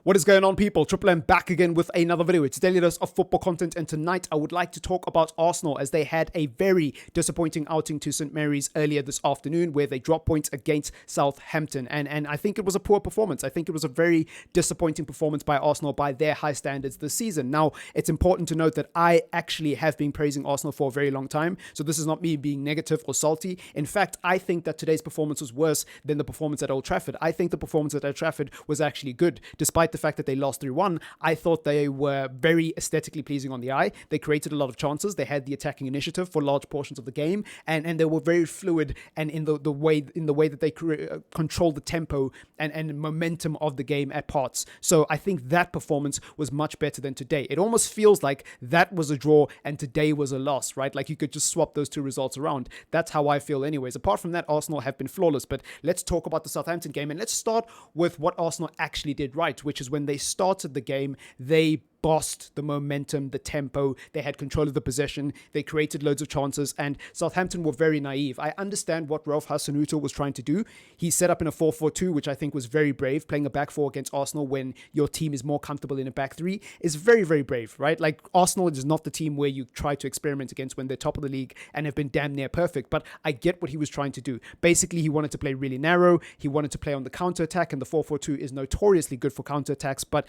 What is going on, people? TripleM back again with another video. It's a daily dose of football content, and tonight I would like to talk about Arsenal as they had a very disappointing outing to St. Mary's earlier this afternoon where they dropped points against Southampton. And I think it was a poor performance. I think it was a very disappointing performance by Arsenal by their high standards this season. Now, it's important to note that I actually have been praising Arsenal for a very long time, so this is not me being negative or salty. In fact, I think that today's performance was worse than the performance at Old Trafford. I think the performance at Old Trafford was actually good, despite the fact that they lost 3-1. I thought they were very aesthetically pleasing on the eye. They created a lot of chances. They had the attacking initiative for large portions of the game, and they were very fluid and in the way that they controlled the tempo and momentum of the game at parts. So I think that performance was much better than today. It almost feels like that was a draw and today was a loss, right? Like you could just swap those two results around. That's how I feel anyways. Apart from that, Arsenal have been flawless, but let's talk about the Southampton game, and let's start with what Arsenal actually did right, which is when they started the game, they bossed the momentum, the tempo. They had control of the possession. They created loads of chances, and Southampton were very naive. I understand what Ralph Hasenhuttl was trying to do. He set up in a 4-4-2, which I think was very brave. Playing a back four against Arsenal when your team is more comfortable in a back three is very, very brave, right? Like, Arsenal is not the team where you try to experiment against when they're top of the league and have been damn near perfect, but I get what he was trying to do. Basically, he wanted to play really narrow. He wanted to play on the counter-attack, and the 4-4-2 is notoriously good for counter-attacks, but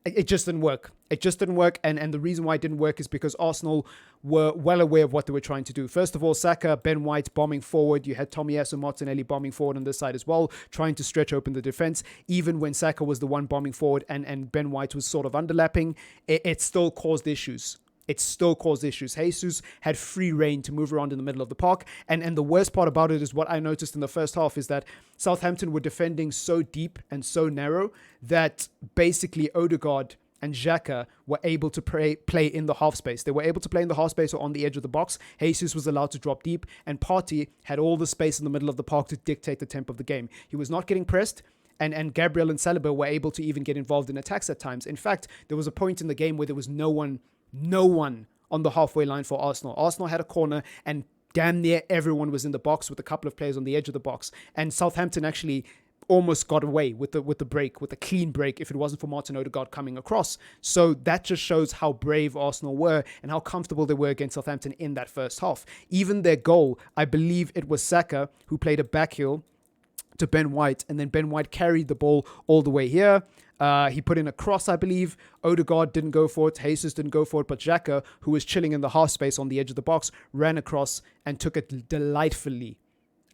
it just didn't work. It just didn't work. And the reason why it didn't work is because Arsenal were well aware of what they were trying to do. First of all, Saka, Ben White bombing forward. You had Tomiyasu Martinelli bombing forward on this side as well, trying to stretch open the defense. Even when Saka was the one bombing forward and Ben White was sort of underlapping, it still caused issues. It still caused issues. Jesus had free reign to move around in the middle of the park. And the worst part about it is what I noticed in the first half is that Southampton were defending so deep and so narrow that basically Odegaard and Xhaka were able to play in the half space. They were able to play in the half space or on the edge of the box. Jesus was allowed to drop deep, and Partey had all the space in the middle of the park to dictate the tempo of the game. He was not getting pressed. And Gabriel and Saliba were able to even get involved in attacks at times. In fact, there was a point in the game where there was no one on the halfway line for Arsenal. Arsenal had a corner and damn near everyone was in the box with a couple of players on the edge of the box. And Southampton actually almost got away with the break, with a clean break, if it wasn't for Martin Odegaard coming across. So that just shows how brave Arsenal were and how comfortable they were against Southampton in that first half. Even their goal, I believe it was Saka who played a back heel to Ben White, and then Ben White carried the ball all the way here. He put in a cross, I believe. Odegaard didn't go for it. Jesus didn't go for it. But Xhaka, who was chilling in the half space on the edge of the box, ran across and took it delightfully.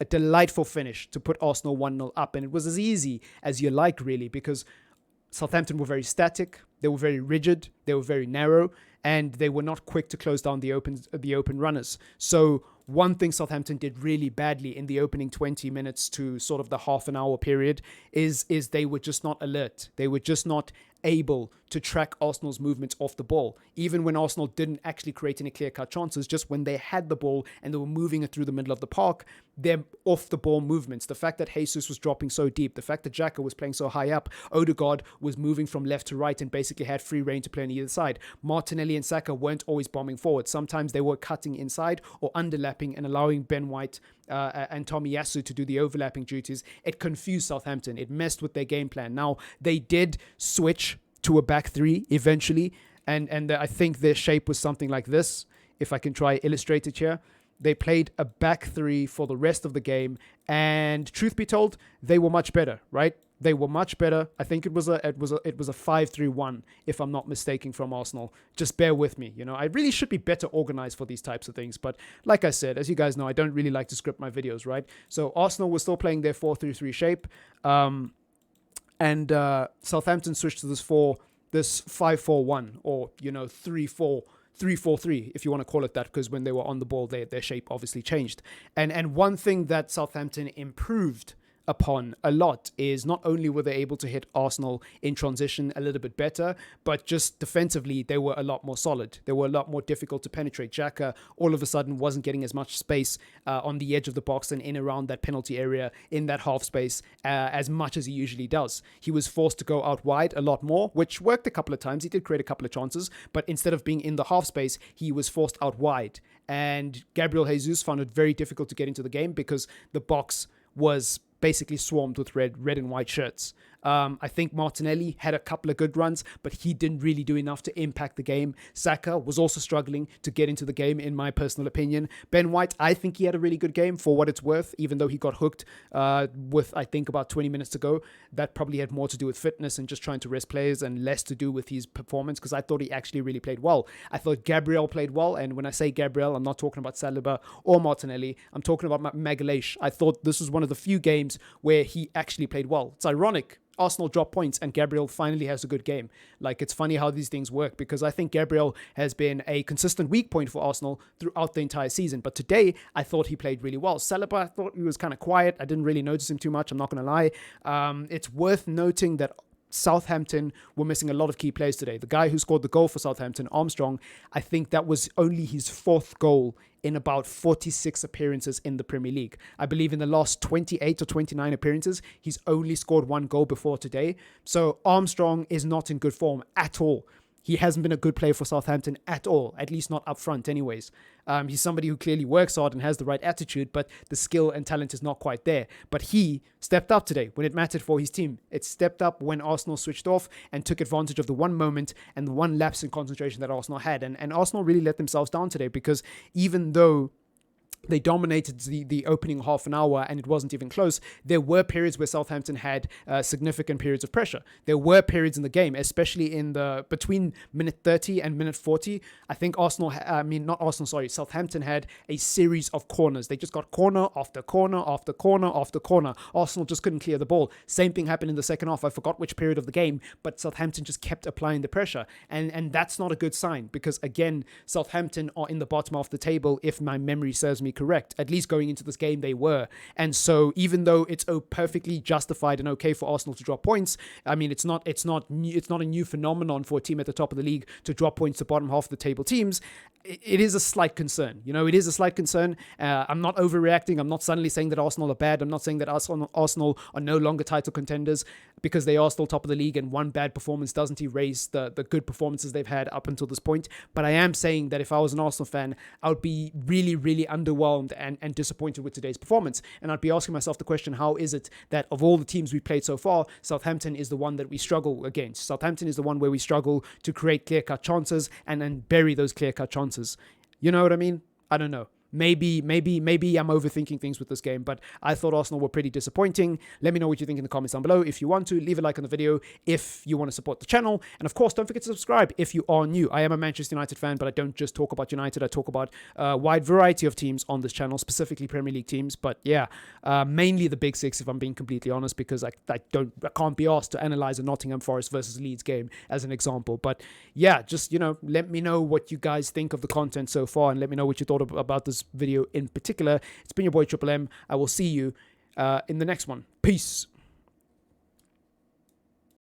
A delightful finish to put Arsenal 1-0 up. And it was as easy as you like, really, because Southampton were very static. They were very rigid. They were very narrow. And they were not quick to close down the open runners. So one thing Southampton did really badly in the opening 20 minutes to sort of the half an hour period is they were just not alert. They were just not able to track Arsenal's movements off the ball. Even when Arsenal didn't actually create any clear-cut chances, just when they had the ball and they were moving it through the middle of the park, their off-the-ball movements, the fact that Jesus was dropping so deep, the fact that Xhaka was playing so high up, Odegaard was moving from left to right and basically had free reign to play on either side. Martinelli and Saka weren't always bombing forward. Sometimes they were cutting inside or underlapping and allowing Ben White and Tomiyasu to do the overlapping duties. It confused Southampton. It messed with their game plan. Now, they did switch to a back three eventually, and I think their shape was something like this. If I can try illustrate it here. They played a back three for the rest of the game, and truth be told, they were much better, right? They were much better. I think it was a 5-3-1, if I'm not mistaken, from Arsenal. Just bear with me, you know. I really should be better organized for these types of things, but like I said, as you guys know, I don't really like to script my videos, right? So Arsenal was still playing their 4-3-3 shape, and Southampton switched to this 5-4-1, or 3-4-3, if you want to call it that, because when they were on the ball, their shape obviously changed. And one thing that Southampton improved upon a lot is not only were they able to hit Arsenal in transition a little bit better, but just defensively, they were a lot more solid. They were a lot more difficult to penetrate. Xhaka all of a sudden wasn't getting as much space on the edge of the box and in around that penalty area in that half space as much as he usually does. He was forced to go out wide a lot more, which worked a couple of times. He did create a couple of chances, but instead of being in the half space, he was forced out wide. And Gabriel Jesus found it very difficult to get into the game because the box was basically swarmed with red and white shirts. I think Martinelli had a couple of good runs, but he didn't really do enough to impact the game. Saka was also struggling to get into the game, in my personal opinion. Ben White, I think he had a really good game for what it's worth, even though he got hooked with, I think, about 20 minutes to go. That probably had more to do with fitness and just trying to rest players and less to do with his performance, because I thought he actually really played well. I thought Gabriel played well, and when I say Gabriel, I'm not talking about Saliba or Martinelli. I'm talking about Magalhaes. I thought this was one of the few games where he actually played well. It's ironic. Arsenal drop points and Gabriel finally has a good game. Like, it's funny how these things work, because I think Gabriel has been a consistent weak point for Arsenal throughout the entire season. But today, I thought he played really well. Saliba, I thought he was kind of quiet. I didn't really notice him too much. I'm not going to lie. It's worth noting that Southampton were missing a lot of key players today. The guy who scored the goal for Southampton, Armstrong, I think that was only his fourth goal in about 46 appearances in the Premier League. I believe in the last 28 or 29 appearances, he's only scored one goal before today. So Armstrong is not in good form at all. He hasn't been a good player for Southampton at all, at least not up front anyways. He's somebody who clearly works hard and has the right attitude, but the skill and talent is not quite there. But he stepped up today when it mattered for his team. It stepped up when Arsenal switched off and took advantage of the one moment and the one lapse in concentration that Arsenal had. And Arsenal really let themselves down today, because even though they dominated the opening half an hour and it wasn't even close, there were periods where Southampton had significant periods of pressure. There were periods in the game, especially in the between minute 30 and minute 40. I think Southampton had a series of corners. They just got corner after corner after corner after corner. Arsenal just couldn't clear the ball. Same thing happened in the second half. I forgot which period of the game, but Southampton just kept applying the pressure. And that's not a good sign, because again, Southampton are in the bottom of the table, if my memory serves me correct. At least going into this game, they were. And so even though it's perfectly justified and okay for Arsenal to drop points, I mean, it's not a new phenomenon for a team at the top of the league to drop points to bottom half of the table teams. It is a slight concern. It is a slight concern. I'm not overreacting. I'm not suddenly saying that Arsenal are bad. I'm not saying that Arsenal are no longer title contenders, because they are still top of the league, and one bad performance doesn't erase the good performances they've had up until this point. But I am saying that if I was an Arsenal fan, I would be really, really underwhelmed and disappointed with today's performance. And I'd be asking myself the question, how is it that of all the teams we've played so far, Southampton is the one that we struggle against? Southampton is the one where we struggle to create clear-cut chances and then bury those clear-cut chances. You know what I mean? I don't know. Maybe I'm overthinking things with this game, but I thought Arsenal were pretty disappointing. Let me know what you think in the comments down below. If you want to, leave a like on the video if you want to support the channel. And of course, don't forget to subscribe if you are new. I am a Manchester United fan, but I don't just talk about United. I talk about a wide variety of teams on this channel, specifically Premier League teams. But yeah, mainly the big six, if I'm being completely honest, because I can't be asked to analyze a Nottingham Forest versus Leeds game as an example. But yeah, just, let me know what you guys think of the content so far, and let me know what you thought about this video in particular. It's been your boy TripleM. I will see you in the next one. Peace.